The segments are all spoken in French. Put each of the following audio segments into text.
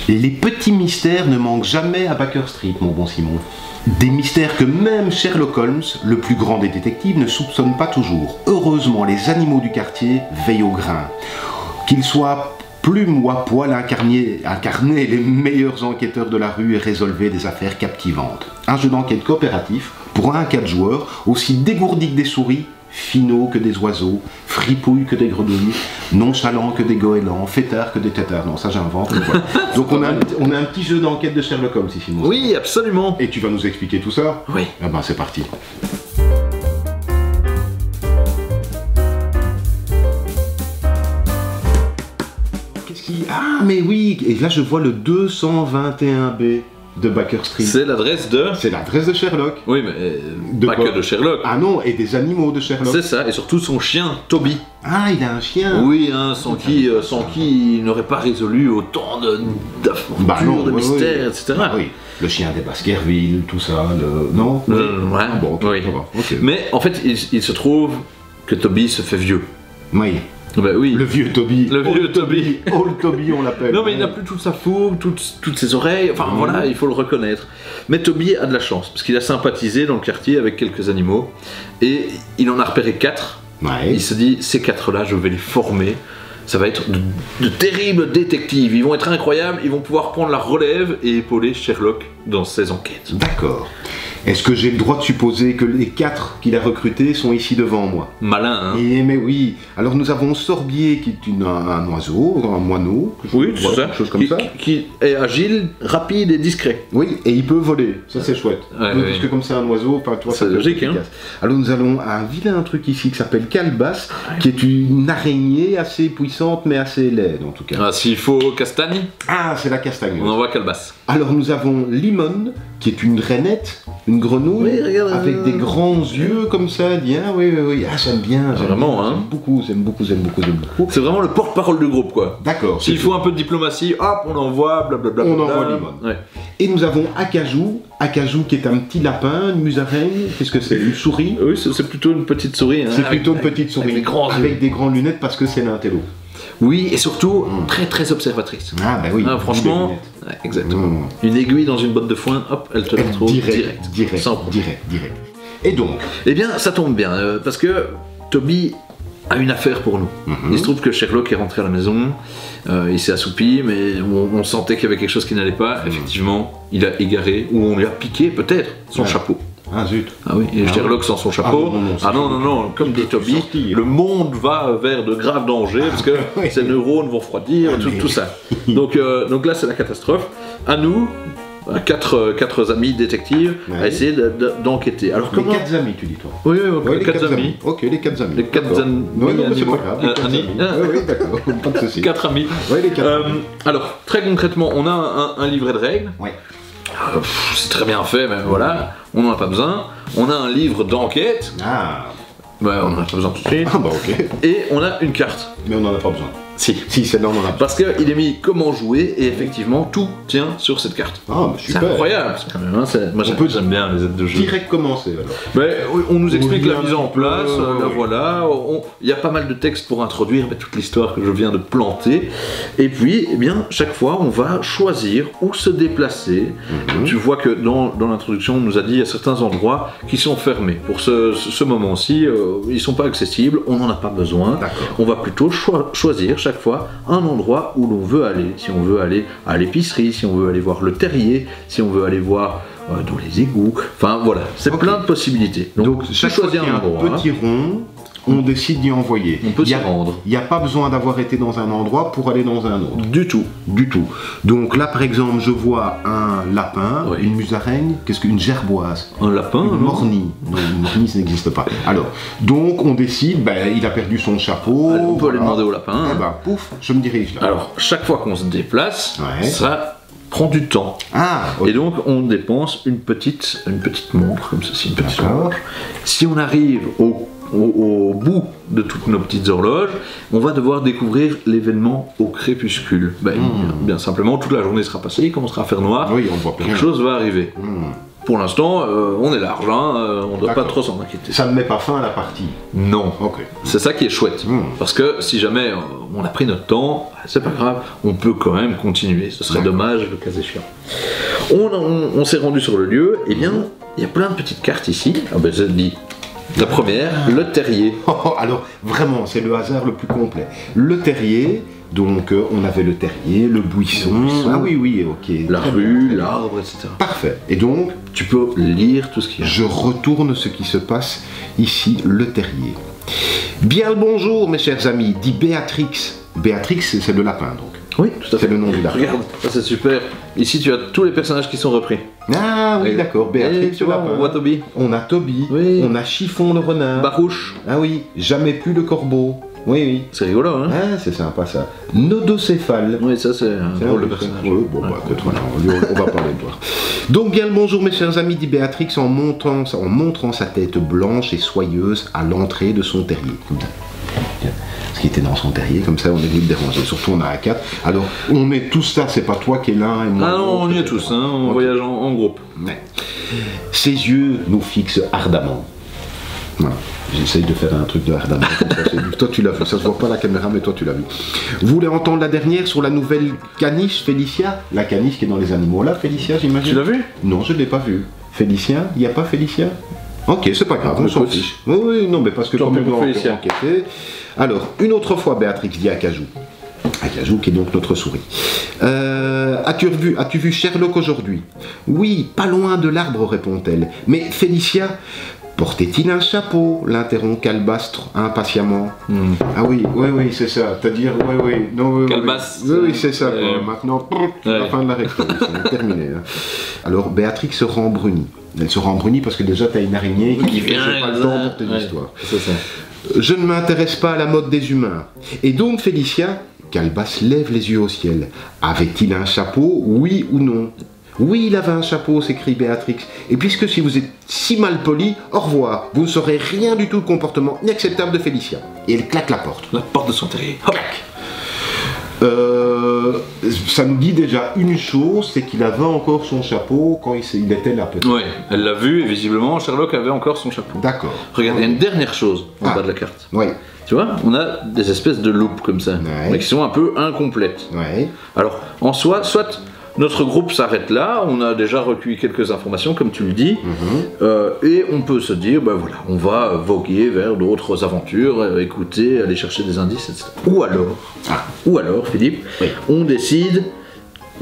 Les petits mystères ne manquent jamais à Baker Street, mon bon Simon. Des mystères que même Sherlock Holmes, le plus grand des détectives, ne soupçonne pas toujours. Heureusement, les animaux du quartier veillent au grain. Qu'ils soient plumes ou à poil, incarnaient les meilleurs enquêteurs de la rue et résolvaient des affaires captivantes. Un jeu d'enquête coopératif pour 1 à 4 joueurs, aussi dégourdi que des souris, finauds que des oiseaux, fripouilles que des grenouilles, nonchalants que des goélands, fêtards que des têtards. Non, ça j'invente. Voilà. Donc on a un petit jeu d'enquête de Sherlock Holmes ici. Oui, absolument. Et tu vas nous expliquer tout ça? Oui. Ah ben c'est parti. Qu'est-ce qui... Ah mais oui, et là je vois le 221B. De Baker Street. C'est l'adresse de... C'est l'adresse de Sherlock. Oui, mais pas quoi? que de Sherlock. Ah non, et des animaux de Sherlock. C'est ça, et surtout son chien, Toby. Ah, il a un chien. Oui, hein, sans qui il n'aurait pas résolu autant d'aventures, de mystères, etc. Ah, oui, le chien des Baskerville, tout ça, non ouais, ah, bon, okay, oui. Ça va. Okay. Mais en fait, il se trouve que Toby se fait vieux. Oui. Ben oui. Le vieux Toby. Le vieux Toby. Old Toby, on l'appelle. Non, mais il n'a plus toute sa fougue, toutes ses oreilles, enfin voilà, il faut le reconnaître. Mais Toby a de la chance, parce qu'il a sympathisé dans le quartier avec quelques animaux, et il en a repéré 4. Ouais. Il se dit, ces 4-là, je vais les former. Ça va être de terribles détectives. Ils vont être incroyables, ils vont pouvoir prendre la relève et épauler Sherlock dans ses enquêtes. D'accord. Est-ce que j'ai le droit de supposer que les 4 qu'il a recrutés sont ici devant moi? Malin, hein? Mais oui. Alors nous avons Sorbier qui est un oiseau, un moineau. Oui, c'est ça. Quelque chose comme ça. Qui est agile, rapide et discret. Oui, et il peut voler. Ça c'est chouette. Ouais, Parce que comme c'est un oiseau, enfin toi, c'est logique, hein. Alors nous allons à un vilain truc ici qui s'appelle Calebasse, qui est une araignée assez puissante mais assez laide en tout cas. Ah, s'il faut castagne, Ah, c'est la castagne. on envoie Calebasse. Alors nous avons Limon, qui est une rainette, une grenouille, Oui, regarde, avec des grands yeux comme ça, elle dit, ah oui, ah j'aime bien, Vraiment, bien, hein. j'aime beaucoup. C'est vraiment le porte-parole du groupe, quoi. D'accord. S'il faut un peu de diplomatie, hop, on envoie, blablabla. On envoie Limon. Ouais. Et nous avons Acajou qui est un petit lapin, une musaraigne, qu'est-ce que c'est? Une souris? Oui, c'est plutôt une petite souris. Hein, C'est plutôt une petite souris, avec des grandes lunettes parce que c'est l'intello. Oui, et surtout très très observatrice. Ah bah oui. Franchement, ouais, exactement. Une aiguille dans une botte de foin, hop, elle te la retrouve direct. Sans problème. Direct. Et donc? Eh bien, ça tombe bien, parce que Toby a une affaire pour nous. Il se trouve que Sherlock est rentré à la maison, il s'est assoupi, mais on sentait qu'il y avait quelque chose qui n'allait pas. Effectivement, il a égaré, ou on lui a piqué peut-être son chapeau. Ah zut. Ah oui, et Sherlock sans son chapeau. Non, comme dit Toby, le monde va vers de graves dangers parce que ses neurones vont refroidir, tout ça. Donc là, c'est la catastrophe. À nous, 4 amis détectives, à essayer d'enquêter. Alors Les 4 amis, tu dis toi? Oui, les 4 amis. Ok, les 4 amis. Les 4 amis. Non, mais c'est pas grave. Oui, d'accord, pas de soucis. 4 amis. Oui, les 4 amis. Alors, très concrètement, on a un livret de règles. Ouais. C'est très bien fait, mais voilà, on n'en a pas besoin. On a un livre d'enquête. Ah. Ouais, on n'en a pas besoin tout de suite. Ah bah ok. Et on a une carte. Mais on n'en a pas besoin. Si, celle-là on en a besoin. parce qu'il est mis comment jouer et effectivement tout tient sur cette carte. Ah bah C'est super. incroyable quand même, hein, moi j'aime bien les aides de jeu. Direct commencer alors. Mais on nous explique la vient mise en un petit peu, place, la oui. voilà, il y a pas mal de textes pour introduire toute l'histoire que je viens de planter, et puis eh bien, chaque fois on va choisir où se déplacer. Tu vois que dans l'introduction on nous a dit il y a certains endroits qui sont fermés. Pour ce moment-ci, ils sont pas accessibles, on n'en a pas besoin. On va plutôt choisir chaque fois un endroit où l'on veut aller. Si on veut aller à l'épicerie, si on veut aller voir le terrier, si on veut aller voir dans les égouts, enfin voilà, c'est plein de possibilités. Donc chaque fois qu'il y a un petit rond, on décide d'y envoyer. On peut s'y rendre. Il n'y a pas besoin d'avoir été dans un endroit pour aller dans un autre. Du tout. Donc là, par exemple, je vois un lapin, une musaraigne, qu'est-ce qu'une gerboise? Un lapin? Une mornie. Non, une mornie, ça n'existe pas. Alors, donc on décide, il a perdu son chapeau. Alors, on peut aller demander au lapin. Pouf, je me dirige là. Alors, chaque fois qu'on se déplace, ça prend du temps. Et donc, on dépense une petite montre, comme ceci, une petite montre. Si on arrive au bout de toutes nos petites horloges, on va devoir découvrir l'événement au crépuscule. Bien simplement, toute la journée sera passée, il commencera à faire noir, Oui, on voit quelque chose va arriver. pour l'instant, on est large, hein, on ne doit pas trop s'en inquiéter. Ça ne met pas fin à la partie? Non. Ok. C'est ça qui est chouette. Parce que si jamais on a pris notre temps, c'est pas grave, on peut quand même continuer. Ce serait dommage le cas échéant. On s'est rendu sur le lieu, et bien, il y a plein de petites cartes ici. Ah ben, je te dis. La première, le terrier. Alors, vraiment, c'est le hasard le plus complet. Le terrier, donc on avait le terrier, le buisson. Ah oui, ok. La rue, l'arbre, etc. Parfait. Et donc, tu peux lire tout ce qu'il y a. Je retourne ce qui se passe ici, le terrier. Bien le bonjour, mes chers amis, dit Béatrix. Béatrix, c'est le lapin, donc. Oui, tout à fait. C'est le nom du lapin. Regarde, ça c'est super. Ici, tu as tous les personnages qui sont repris. Ah oui, d'accord. Béatrix, tu vois, on voit Toby. On a Toby. Oui. On a Chiffon le renard. Barouche. Ah oui. Jamais plus le corbeau. Oui. C'est rigolo, hein. Ah, c'est sympa ça. Nodocéphale. Oui, ça c'est un drôle de personnage. Oui, bon, bah, écoute, voilà, on va parler de toi. Donc, bien le bonjour, mes chers amis, dit Béatrix en montrant sa tête blanche et soyeuse à l'entrée de son terrier. Comme ça. Ce qui était dans son terrier, comme ça on est venu le déranger, surtout on a à 4. Alors on est tous ça, c'est pas toi qui es l'un et moi. Ah non, on y est tous, hein, on voyage en groupe. Ouais. Ses yeux nous fixent ardemment. Voilà. J'essaye de faire un truc de ardemment. Toi tu l'as vu, ça se voit pas à la caméra, mais toi tu l'as vu. Vous voulez entendre la dernière sur la nouvelle caniche Félicia? La caniche qui est dans les animaux là, Félicia, j'imagine. Tu l'as vu? Non, je ne l'ai pas vu. Félicia? Il n'y a pas Félicia? Ok, c'est pas grave, on s'en fiche. Oui, non, mais parce que quand même on va enquêter. Alors, une autre fois, Béatrix dit à Cajou. Cajou, qui est donc notre souris. As-tu vu Sherlock aujourd'hui? Oui, pas loin de l'arbre, répond-elle. Mais Félicia, portait-il un chapeau? L'interrompt Calbastre impatiemment. Ah oui, c'est ça. C'est-à-dire, non, Calbastre. Oui, c'est ça. Maintenant, la fin de la réponse, c'est terminé. Hein. Alors, Béatrix se rembrunit. Elle se rembrunit parce que déjà, tu as une araignée qui fait pas le temps pour tes histoires. C'est ça. Je ne m'intéresse pas à la mode des humains. Et donc, Félicia, Calebasse lève les yeux au ciel. Avait-il un chapeau, oui ou non? Oui, il avait un chapeau, s'écrie Béatrix. Et puisque si vous êtes si mal poli, au revoir. Vous ne saurez rien du tout du comportement inacceptable de Félicia. Et elle claque la porte. La porte de son terrier. Hop. Ça nous dit déjà une chose, c'est qu'il avait encore son chapeau quand il était là peut-être. Oui, elle l'a vu et visiblement Sherlock avait encore son chapeau. D'accord. Regarde, il y a une dernière chose en bas de la carte. Oui. Tu vois, on a des espèces de loupes comme ça, mais qui sont un peu incomplètes. Ouais. Alors, en soi, soit notre groupe s'arrête là, on a déjà recueilli quelques informations, comme tu le dis, et on peut se dire, ben voilà, on va voguer vers d'autres aventures, écouter, aller chercher des indices, etc. Ou alors, Philippe, on décide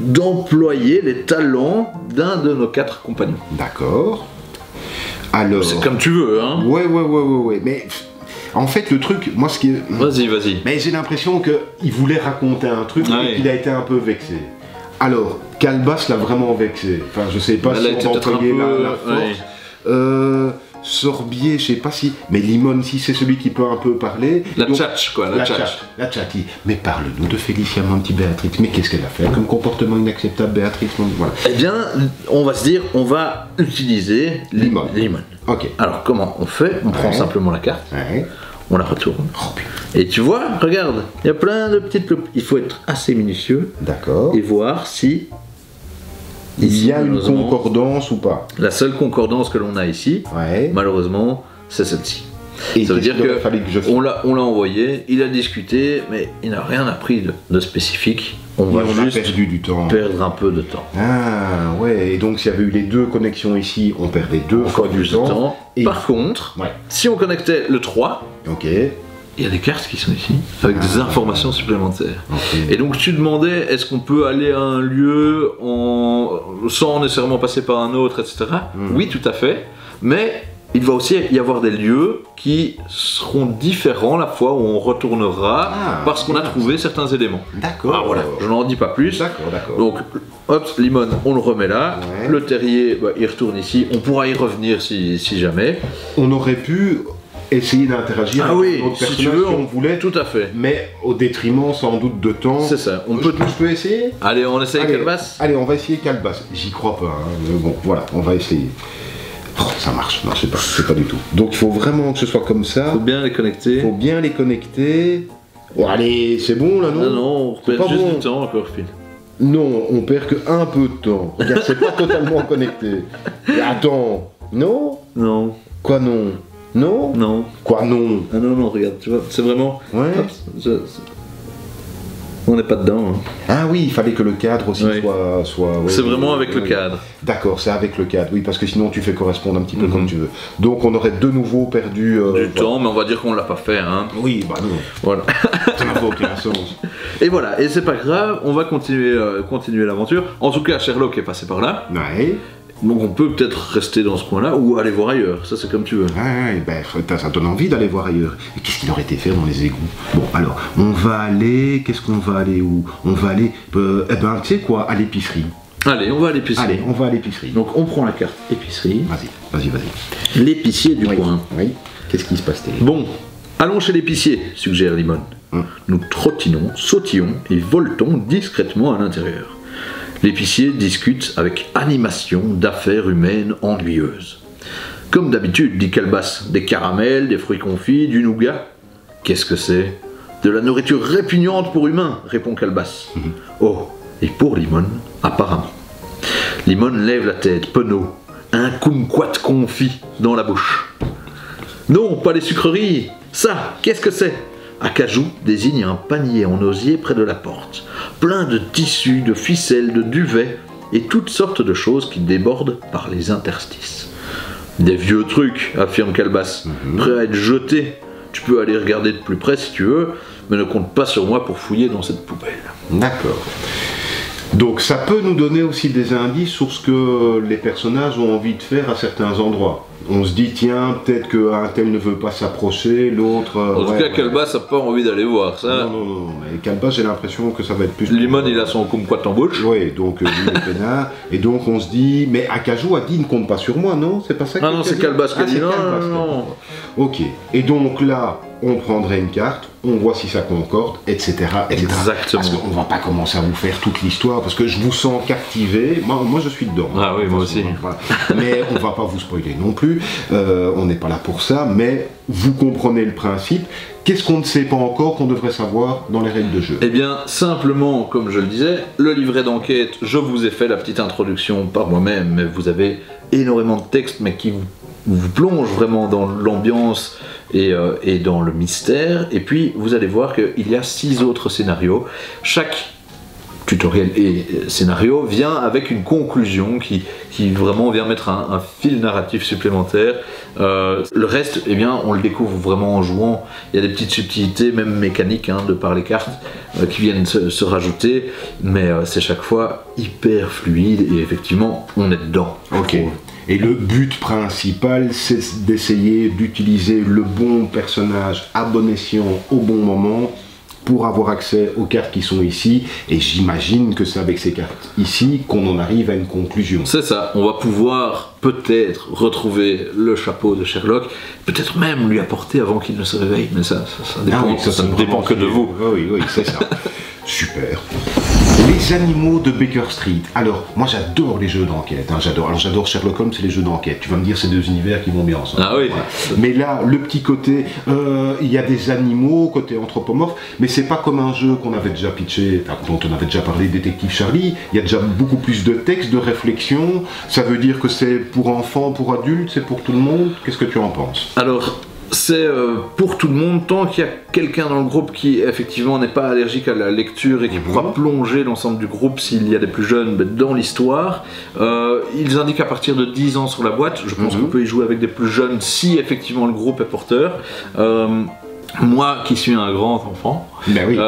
d'employer les talents d'un de nos 4 compagnons. D'accord. Alors... C'est comme tu veux, hein. Ouais, mais... En fait, le truc, moi ce qui est... Vas-y. Mais j'ai l'impression qu'il voulait raconter un truc et qu'il a été un peu vexé. Alors, Calebasse l'a vraiment vexé. Enfin, je sais pas si on va employer la force. Sorbier, je sais pas si... Mais Limone, si c'est celui qui peut un peu parler... La tchatch, quoi, la tchatch. Mais parle-nous de Félicia, mon petit Béatrix. Mais qu'est-ce qu'elle a fait comme comportement inacceptable, Béatrix? Voilà. Eh bien, on va se dire, on va utiliser Limone. Ok. Alors, comment on fait? On prend simplement la carte. On la retourne. Et tu vois, regarde, il y a plein de petites loupes. Il faut être assez minutieux. D'accord. Et voir si... Il y a une concordance ou pas? La seule concordance que l'on a ici, malheureusement, c'est celle-ci. Et ça veut dire qu'on l'a envoyé, il a discuté, mais il n'a rien appris de spécifique. On va juste perdu du temps. Perdre un peu de temps. Ah ouais, et donc s'il y avait eu les 2 connexions ici, on perdait 2 fois du temps. Et par contre, si on connectait le 3, il y a des cartes qui sont ici, avec des informations supplémentaires. Et donc tu demandais, est-ce qu'on peut aller à un lieu sans nécessairement passer par un autre, etc. Oui, tout à fait, mais il va aussi y avoir des lieux qui seront différents la fois où on retournera parce qu'on a trouvé certains éléments. D'accord. Ah, voilà, je n'en dis pas plus. D'accord. Donc, hop, Limone, on le remet là. Le terrier, il retourne ici. On pourra y revenir si jamais. On aurait pu essayer d'interagir avec notre personnage si tu veux, on voulait. Tout à fait. Mais au détriment sans doute de temps. C'est ça. Je peux essayer? Allez, on essaye Calebasse. Allez, on va essayer Calebasse. J'y crois pas. Mais bon, voilà, on va essayer. Oh, ça marche. Non, c'est pas du tout. Donc il faut vraiment que ce soit comme ça. Faut bien les connecter. Oh, allez, c'est bon là, non? Non, on perd juste du temps encore, Phil. Non, on perd que un peu de temps. Regarde, c'est pas totalement connecté. Attends, non? Non, Quoi non? Non? non. Quoi non? Ah non, non, regarde, tu vois, c'est vraiment... Ouais. Hop, on n'est pas dedans. Hein. Ah oui, il fallait que le cadre aussi Oui. soit ouais, C'est vraiment avec le oui. cadre. D'accord, c'est avec le cadre, oui, parce que sinon tu fais correspondre un petit peu Mhm. comme tu veux. Donc on aurait de nouveau perdu... Du voilà. temps, mais on va dire qu'on l'a pas fait. Hein. Oui, bah non, Voilà. ça n'a pas aucun sens. Et voilà, et c'est pas grave, on va continuer l'aventure. En tout cas, Sherlock est passé par là, Ouais, donc on peut peut-être rester dans ce coin-là ou aller voir ailleurs. Ça, c'est comme tu veux. ouais, ben, ça donne envie d'aller voir ailleurs. Et qu'est-ce qu'il aurait été faire dans les égouts? Bon, alors, on va aller... Qu'est-ce qu'on va aller où? On va aller... eh ben, tu sais quoi? À l'épicerie. Allez, on va à l'épicerie. Allez, on va à l'épicerie. Donc on prend la carte épicerie. Vas-y. L'épicier du Oui, coin. oui. Qu'est-ce qui se passe-t-il? Bon, allons chez l'épicier, suggère Limon. Nous trottinons, sautillons et voltons discrètement à l'intérieur. L'épicier discute avec animation d'affaires humaines ennuyeuses. Comme d'habitude, dit Calebasse, des caramels, des fruits confits, du nougat. Qu'est-ce que c'est? De la nourriture répugnante pour humains, répond Calebasse. Oh, et pour Limon, apparemment. Limon lève la tête, penaud, un kumquat confit dans la bouche. Non, pas les sucreries. Ça, qu'est-ce que c'est? Acajou désigne un panier en osier près de la porte, plein de tissus, de ficelles, de duvets et toutes sortes de choses qui débordent par les interstices. Des vieux trucs, affirme Calebasse, prêts à être jetés. Tu peux aller regarder de plus près si tu veux, mais ne compte pas sur moi pour fouiller dans cette poubelle. D'accord. Donc ça peut nous donner aussi des indices sur ce que les personnages ont envie de faire à certains endroits. On se dit, tiens, peut-être qu'un tel ne veut pas s'approcher, l'autre... En tout cas, Calebasse n'a pas envie d'aller voir ça. Non, mais Calebasse, j'ai l'impression que ça va être plus... Limon, il a son kumquat en bouche. Oui, donc lui, il est peinard. Et donc on se dit, mais Acajou a dit, ne compte pas sur moi, non? C'est pas ça Ah non, c'est Calebasse qui a dit c'est non, Calebasse, non. Ok. Et donc là, on prendrait une carte, on voit si ça concorde, etc. Exactement. Parce qu'on va pas commencer à vous faire toute l'histoire, parce que je vous sens captivé. Moi je suis dedans. Ah oui, moi aussi. Voilà. Mais on va pas vous spoiler non plus. On n'est pas là pour ça. Mais vous comprenez le principe. Qu'est-ce qu'on ne sait pas encore qu'on devrait savoir dans les règles de jeu? Eh bien, simplement, comme je le disais, le livret d'enquête, je vous ai fait la petite introduction par moi-même, mais vous avez énormément de textes, mais qui vous plonge vraiment dans l'ambiance et dans le mystère. Et puis, vous allez voir qu'il y a 6 autres scénarios. Chaque tutoriel et scénario vient avec une conclusion qui vraiment vient mettre un fil narratif supplémentaire. Le reste, eh bien, on le découvre vraiment en jouant. Il y a des petites subtilités, même mécaniques, hein, de par les cartes, qui viennent se rajouter, mais c'est chaque fois hyper fluide et effectivement, on est dedans. Ok. Et le but principal, c'est d'essayer d'utiliser le bon personnage à bon escient au bon moment pour avoir accès aux cartes qui sont ici. Et j'imagine que c'est avec ces cartes ici qu'on en arrive à une conclusion. C'est ça, on va pouvoir peut-être retrouver le chapeau de Sherlock, peut-être même lui apporter avant qu'il ne se réveille, mais ça dépend, Ah oui, ça ne dépend que de vous. Oui, c'est ça. Super. Les animaux de Baker Street. Alors, moi j'adore les jeux d'enquête. Hein, j'adore Sherlock Holmes et les jeux d'enquête. Tu vas me dire, c'est deux univers qui vont bien ensemble. Ah oui. Voilà. Mais là, le petit côté, il y a des animaux, côté anthropomorphe, mais c'est pas comme un jeu qu'on avait déjà pitché, dont on avait déjà parlé, Détective Charlie. Il y a déjà beaucoup plus de textes, de réflexion. Ça veut dire que c'est pour enfants, pour adultes, c'est pour tout le monde. Qu'est-ce que tu en penses? Alors, c'est pour tout le monde, tant qu'il y a quelqu'un dans le groupe qui effectivement n'est pas allergique à la lecture et qui pourra plonger l'ensemble du groupe s'il y a des plus jeunes dans l'histoire. Ils indiquent à partir de 10 ans sur la boîte. Je pense qu'on peut y jouer avec des plus jeunes si effectivement le groupe est porteur. Moi qui suis un grand enfant, Ben oui.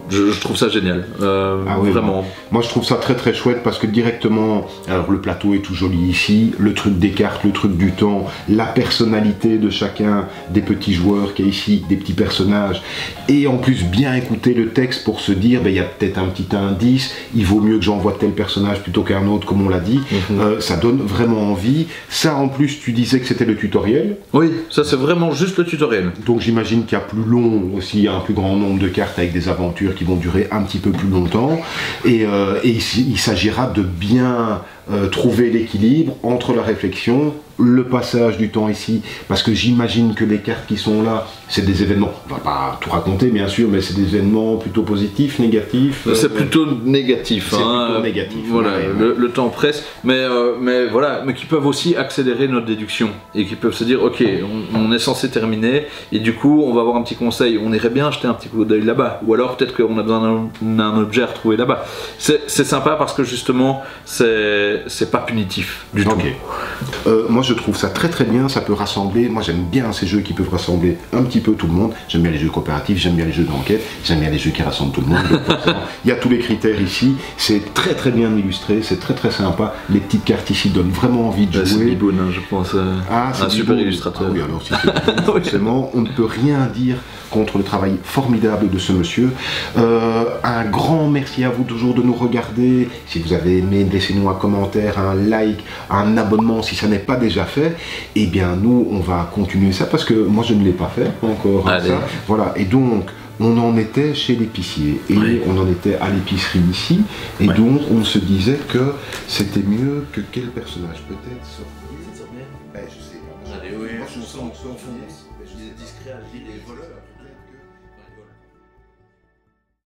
Je trouve ça génial, Oui, vraiment. Moi je trouve ça très très chouette parce que directement, alors le plateau est tout joli ici, le truc des cartes, le truc du temps, la personnalité de chacun des petits joueurs qui est ici, des petits personnages, et en plus bien écouter le texte pour se dire, il y a peut-être un petit indice, il vaut mieux que j'envoie tel personnage plutôt qu'un autre comme on l'a dit, ça donne vraiment envie. Ça en plus tu disais que c'était le tutoriel. Oui, ça c'est vraiment juste le tutoriel. Donc j'imagine qu'il y a plus long aussi, un plus grand nombre de cartes avec des aventures qui vont durer un petit peu plus longtemps et il s'agira de bien trouver l'équilibre entre la réflexion, le passage du temps ici, parce que j'imagine que les cartes qui sont là, c'est des événements, on va pas tout raconter bien sûr, mais c'est des événements plutôt positifs, négatifs. C'est plutôt négatif. C'est plutôt négatif. Voilà, le temps presse, mais voilà, mais qui peuvent aussi accélérer notre déduction et qui peuvent se dire, ok, on est censé terminer, et du coup, on va avoir un petit conseil, on irait bien jeter un petit coup d'œil là-bas, ou alors peut-être qu'on a besoin d'un objet à retrouver là-bas. C'est sympa parce que justement, c'est pas punitif du tout. Moi je trouve ça très très bien, ça peut rassembler, moi j'aime bien ces jeux qui peuvent rassembler un petit peu tout le monde, j'aime bien les jeux coopératifs, j'aime bien les jeux d'enquête, j'aime bien les jeux qui rassemblent tout le monde, il y a tous les critères ici, c'est très très bien illustré, c'est très très sympa, les petites cartes ici donnent vraiment envie de jouer. C'est Biboun, hein, je pense, un super illustrateur. Ah oui, alors si c'est forcément, on ne peut rien dire contre le travail formidable de ce monsieur. Un grand merci à vous toujours de nous regarder. Si vous avez aimé, laissez-nous un commentaire, un like, un abonnement si ça n'est pas déjà fait. Et bien nous, on va continuer ça parce que moi je ne l'ai pas fait encore. Ça. Voilà, et donc on en était chez l'épicier et on en était à l'épicerie ici. Et donc on se disait que c'était mieux que quel personnage peut-être sortir. Je sais pas. Allez, oui, moi je sens discret à les voleurs.